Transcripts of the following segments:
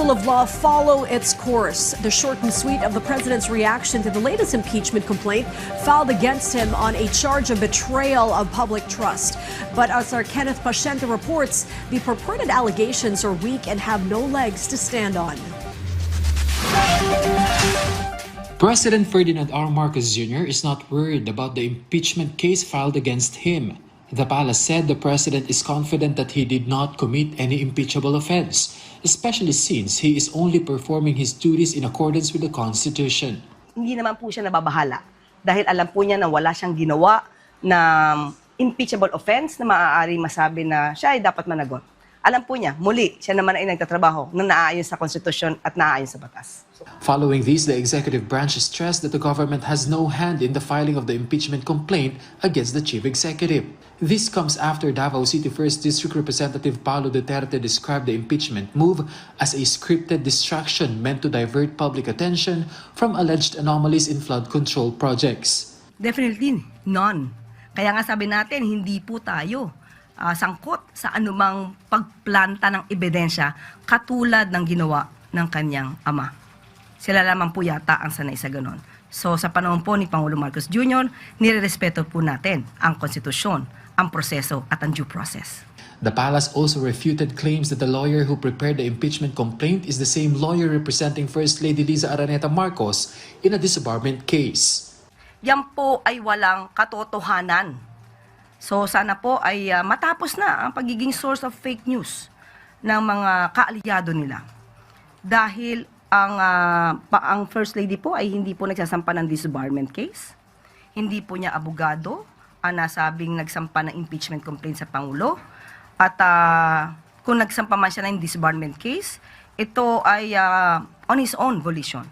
rule of law follow its course. The short and sweet of the president's reaction to the latest impeachment complaint filed against him on a charge of betrayal of public trust. But as our Kenneth Paciente reports, the purported allegations are weak and have no legs to stand on. President Ferdinand R. Marcos Jr. is not worried about the impeachment case filed against him. The palace said the president is confident that he did not commit any impeachable offense, especially since he is only performing his duties in accordance with the Constitution. Hindi naman po siya nababahala dahil alam po niya na wala siyang ginawa na impeachable offense na maaari masabi na siya ay dapat managot. Alam po niya, muli, siya naman ay nagtatrabaho na naaayon sa konstitusyon at naaayon sa batas. Following this, the executive branch stressed that the government has no hand in the filing of the impeachment complaint against the chief executive. This comes after Davao City 1st District Representative Paulo Duterte described the impeachment move as a scripted distraction meant to divert public attention from alleged anomalies in flood control projects. Definitely none. Kaya nga sabi natin, hindi po tayo sangkot sa anumang pagplanta ng ebidensya katulad ng ginawa ng kanyang ama. Sila lamang po yata ang sanay sa ganon. So sa panahon po ni Pangulo Marcos Jr., nirerespeto po natin ang konstitusyon, ang proseso at ang due process. The palace also refuted claims that the lawyer who prepared the impeachment complaint is the same lawyer representing First Lady Liza Araneta Marcos in a disbarment case. Yan po ay walang katotohanan. So sana po ay matapos na ang pagiging source of fake news ng mga kaalyado nila. Dahil ang First Lady po ay hindi po nagsasampa ng disbarment case. Hindi po niya abogado ang nasabing nagsampa ng impeachment complaint sa Pangulo. At kung nagsampa man siya ng disbarment case, ito ay on his own volition.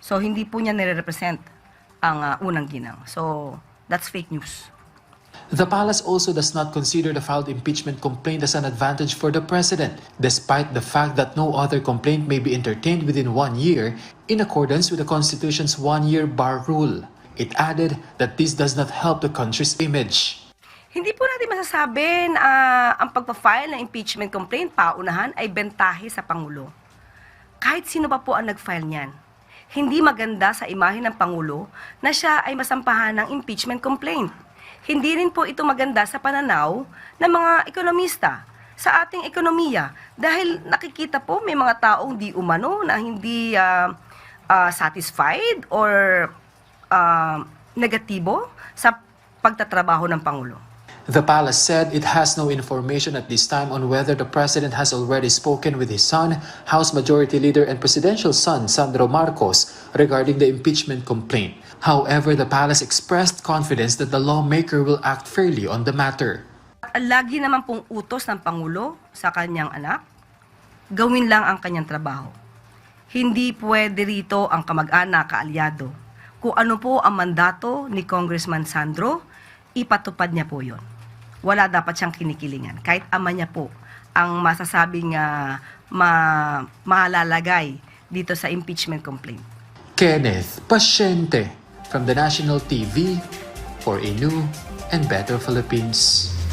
So hindi po niya nire-represent ang unang ginang. So that's fake news. The palace also does not consider the filed impeachment complaint as an advantage for the president, despite the fact that no other complaint may be entertained within 1 year in accordance with the Constitution's 1-year bar rule. It added that this does not help the country's image. Hindi po natin masasabi na ang pagpa-file ng impeachment complaint paunahan ay bentahe sa Pangulo. Kahit sino pa po ang nag-file niyan, hindi maganda sa imahe ng Pangulo na siya ay masampahan ng impeachment complaint. Hindi rin po ito maganda sa pananaw ng mga ekonomista sa ating ekonomiya dahil nakikita po may mga taong di umano na hindi satisfied or negatibo sa pagtatrabaho ng Pangulo. The palace said it has no information at this time on whether the president has already spoken with his son, House Majority Leader and presidential son, Sandro Marcos, regarding the impeachment complaint. However, the palace expressed confidence that the lawmaker will act fairly on the matter. Lagi naman pong utos ng Pangulo sa kanyang anak, gawin lang ang kanyang trabaho. Hindi pwede rito ang kamag-anak, kaalyado. Kung ano po ang mandato ni Congressman Sandro, ipatupad niya po yon. Wala dapat siyang kinikilingan. Kahit ama niya po ang masasabing malalagay dito sa impeachment complaint. Kenneth Paciente from the National TV for a new and better Philippines.